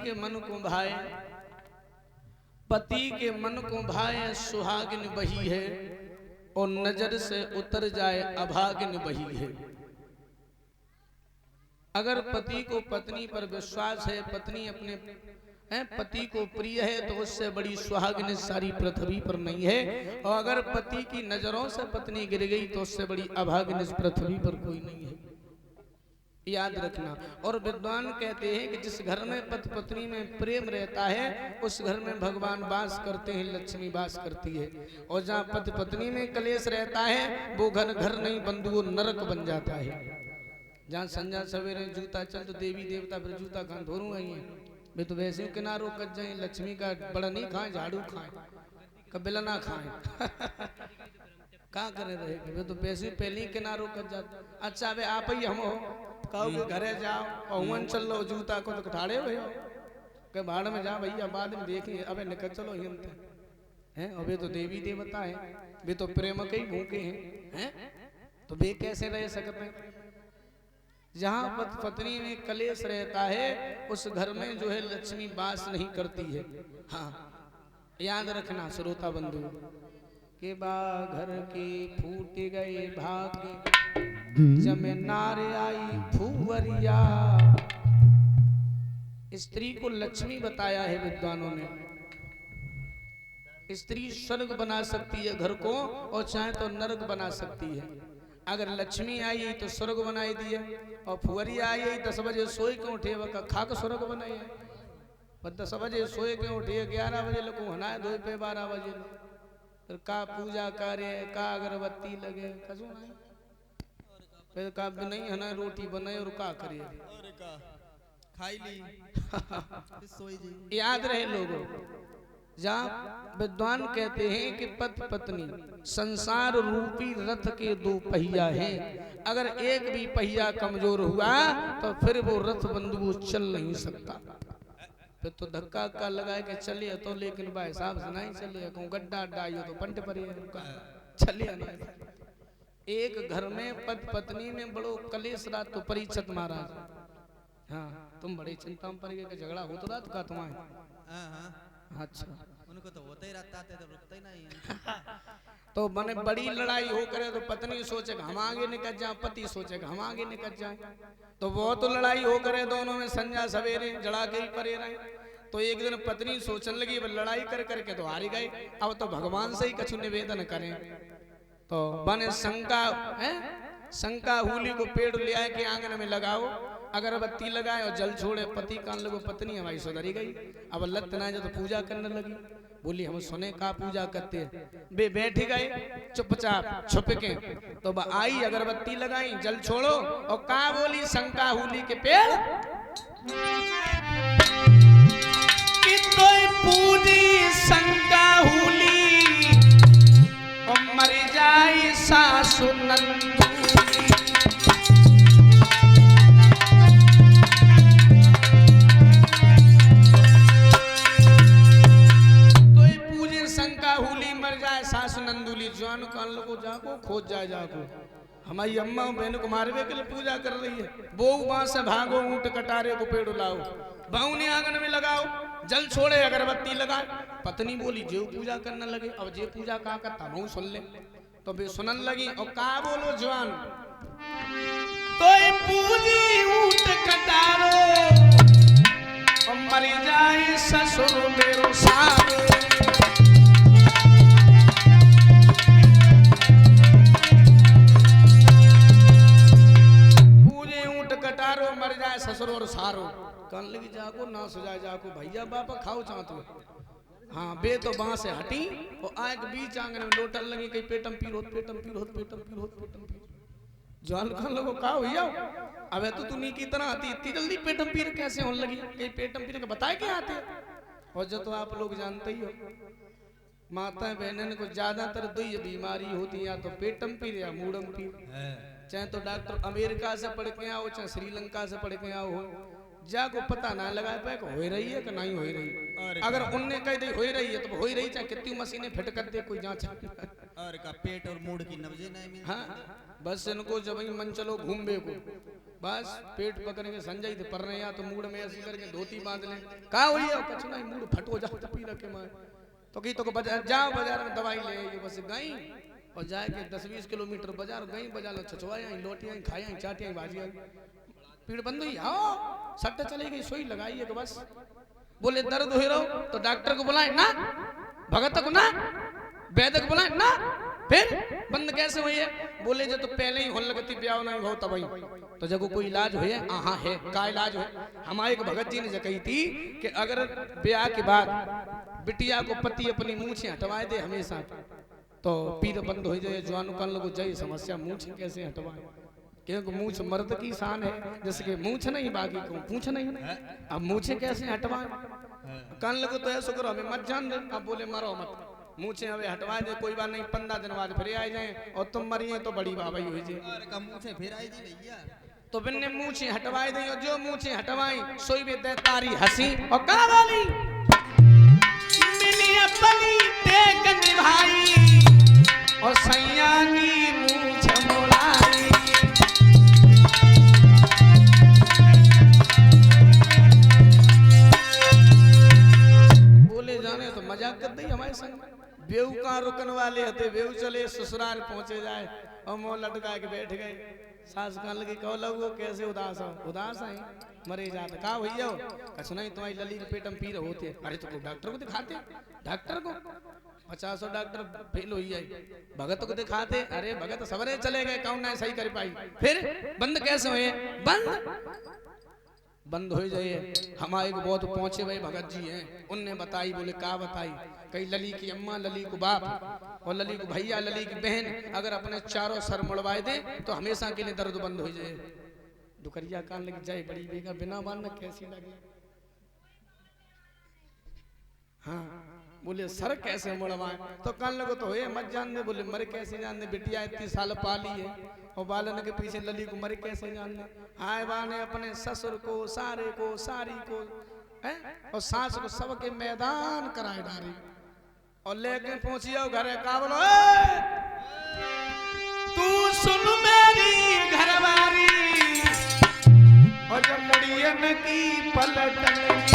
के मन को भाए, पति के मन को भाए सुहागिन वही है, और नजर से उतर जाए अभागिन वही है। अगर पति को पत्नी पर विश्वास है, पत्नी अपने पति को प्रिय है, तो उससे बड़ी सुहागिन सारी पृथ्वी पर नहीं है। और अगर पति की नजरों से पत्नी गिर गई तो उससे बड़ी अभागिन इस पृथ्वी पर कोई नहीं है, याद रखना। और विद्वान कहते हैं कि जिस घर में पति पत्नी में प्रेम रहता है उस घर में भगवान वास करते हैं, लक्ष्मी वास करती है। और जहाँ पति पत्नी में कलेश रहता है वो घर घर नहीं बंधु वो नरक बन जाता है। जहाँ संजा सवेरे जूता चल तो देवी देवता फिर जूता खान धोरू आई है, वे तो वैसे किनारों कट जाए, लक्ष्मी का बड़ा नहीं खाए, झाड़ू खाए, कबिला ना खाए क्या करे रहे, वे तो वैसे पहले ही किनारों कट जाते। अच्छा वे आप ही हम हो कहो घरे जाओ और हुन चल लो जूता को तो ठाड़े हुए हो के भाड़ में जा भैया, बाद में देखिए, अबे निकल चलो हैं। अबे तो देवी देवता है, वे तो प्रेम के ही भूखे हैं, तो वे कैसे रह सकते हैं। जहाँ पत्नी में कलेश रहता है उस घर में जो है लक्ष्मी वास नहीं करती है। हाँ याद रखना श्रोता बंधु के बा घर के फूट गए भाग जमे नारे आई फूवरिया। स्त्री को लक्ष्मी बताया है विद्वानों ने। स्त्री स्वर्ग बना सकती है घर को और चाहे तो नरक बना सकती है। अगर लक्ष्मी आई तो स्वर्ग बनाई दिया, और फुवरिया आई 10 बजे सोए क्यों उठे वह खाक स्वर्ग बनाई है। पर 10 बजे सोए क्यों उठे, 11 बजे लोग हनाए धोए पे 12 बजे फिर का पूजा करे, का अगरबत्ती लगे, कसो नहीं फिर का नहीं है ना रोटी बनाए और का करे खाई ली सोई जी। याद रहे लोगों, जहाँ विद्वान कहते हैं कि पति पत्नी संसार रूपी रथ के 2 पहिया हैं। अगर एक भी पहिया कमजोर हुआ तो फिर वो रथ बंधु चल नहीं सकता। फिर तो धक्का का लगाए के चलिए तो, लेकिन भाई साहब से नहीं चलिए, कहूँ गड्ढा डाइयो तो पंट पर चलिए नहीं। एक घर में पति पत्नी में बड़ो कलेश रहा तो परीक्षित महाराज, हाँ तुम बड़ी चिंता में पड़ गए, झगड़ा हो तो रहा तो का तुम्हारे। अच्छा उनको तो होता ही रहता है, तो रुकता ही नहीं है। तो मैंने बड़ी लड़ाई हो करे तो पत्नी सोचे हम आगे निकल जाए, पति सोचे हम आगे निकल जाए, तो वो तो लड़ाई हो करे दोनों में संजा सवेरे जड़ा के ही परे रहे। तो एक दिन पत्नी सोचने लगी लड़ाई कर करके तो हारी गए, अब तो भगवान से ही कछु निवेदन करें। तो बने शंका हुली को पेड़ ले आए के आंगन में लगाओ, अगरबत्ती लगाए और जल छोड़े, पति कान लगो, पत्नी हमारी सुधरी गई। अब लत ना जो तो पूजा करने लगी, बोली हम सुने का पूजा करते हैं। वे बैठ गए चुपचाप छुप के, तो आई अगरबत्ती लगाई, जल छोड़ो, और का बोली शंका हुली के पेड़ कि तो पूजी शंका हुली और मर जाए सासु नंदू। सासु नंदुली जान कान को जाको खोज जाए जाको, हमारी अम्मा बहन को मारवे के लिए पूजा कर रही है। वो वहां से भागो, ऊंट कटारे को पेड़ लाओ, भाऊ ने आंगन में लगाओ, जल छोड़े अगरबत्ती लगाए। पत्नी बोली जो पूजा करने लगे, अब जे पूजा का करता मैं सुन ले, तो वे सुनन लगी और का बोलो जवान तो पूजी ऊंट कटारो और मर जाए ससुर मेरो सारो। मर जाए ससुर और सारो, कन लगी जाको ना सुजाए जाको, भैया बापा खाओ चाहते हो। हाँ बे तो वहां से हटी और आग बीच आंगन में लोटन लगी, कहीं पेटम पीर होत पेटम पीर होत पेटम पीर होत पेटम पीर। जान खान लोगो का भैया अबे तो तू नी की तरह आती, इतनी जल्दी पेटम पीर कैसे होने लगी, कहीं पेटम पीर के बताए क्या आते। और जो तो आप लोग जानते ही हो माता बहनन को ज्यादातर 2 बीमारी होती, या तो पेटम पीर या मूडम पीर। चाहे तो डॉक्टर अमेरिका से पढ़ के आओ चाहे श्रीलंका से पढ़ के आओ, जाको पता ना लगा पाए हो रही है कि नहीं हो रही। अगर उनने कह दी हो रही है तो हो रही, चाहे कितनी मशीनें फिट कर दे कोई जांच और का पेट और मूड की नब्जें नहीं मिलती। हाँ बस इनको जब मन चलो घूमबे को बस पेट पकड़ के संजय थे पर रहे तो मूड में ऐसी करके धोती बांध ले कहा हुई है कछु नहीं मूड फटो जाओ तो पी रखे मैं तो की तो बाजार जाओ बाजार में दवाई ले आई बस गई और जाए के 10-20 किलोमीटर बाजार गई बाजार लो छछवाई आई लोटी आई खाई आई चाटी आई भाजी आई पीड़ बंद हुई हाँ सट्टा चली गई सुई लगाई है बस बोले दर्द हो रहा तो डॉक्टर को बुलाए ना भगत को ना वैद्य को बुलाए ना फिर बंद कैसे हुई है बोले जो तो पहले ही होने लगती ब्याह नहीं हो तब तो जब कोई इलाज हो हाँ है का इलाज हो हमारे एक भगत जी ने कही थी कि अगर ब्याह के बाद बिटिया को पति अपनी मूछे हटवाए दे हमेशा तो पीर बंद हो जाए जवानों कान लोग जाए समस्या मूछ कैसे हटवाए क्योंकि मूछ मर्द की शान है जैसे कि मूछ नहीं बाकी को पूछ नहीं अब मूछे कैसे हटवाए कान लोग तो ऐसा करो हमें मत जान दे अब बोले मरो मत मूछे हमें हटवाए दे कोई बात नहीं 15 दिन बाद फिर आ जाए और तुम मरिए तो बड़ी बाबाई हुई जी मूछे फिर आई जी भैया तो बिन्ने मूछे हटवाए दी और जो मूछे हटवाई सोई में दे तारी हंसी और का वाली मिली अपनी टेक निभाई और सैया की मूछ मुड़ाई बोले जाने तो मजाक कर दी हमारे संग बेऊ का रुकन वाले हते बेऊ चले ससुराल पहुंचे जाए और मुंह लटका के बैठ गए सास कहने लगी कहो लगो कैसे उदास हो उदास है मरे जाते कहा भैया कछ नहीं तुम्हारी लली के पेट में पीर होते अरे तो डॉक्टर को दिखाते डॉक्टर को 50 डॉक्टर फेल हो जाए भगत को दिखाते अरे भगत सवरे चले गए कौन नहीं सही कर पाई फिर बंद कैसे हुए बंद हो जाए हमारे को बहुत पहुंचे भाई भगत जी हैं उनने बताई बोले का बताई कई लली की अम्मा लली को बाप और लली को भैया लली की बहन अगर अपने चारों सर मुड़वाए दे तो हमेशा के लिए दर्द बंद हो जाए डुकरिया कान लग जाए बड़ी बेगा बिना बांध कैसी लगे हाँ बोले सर कैसे मुड़वाए तो कान लगो तो होए मत जान दे बोले मर कैसे जान दे बिटिया इतनी साल पाली है और बालन के पीछे लली को मर कैसे जान दे आए बाने अपने ससुर को सारे को सारी को है और सास को सबके मैदान कराए डारी और लेके पहुंचियो घरे का बोलो तू सुन मेरी घरवारी और जब लड़ियन की पलटन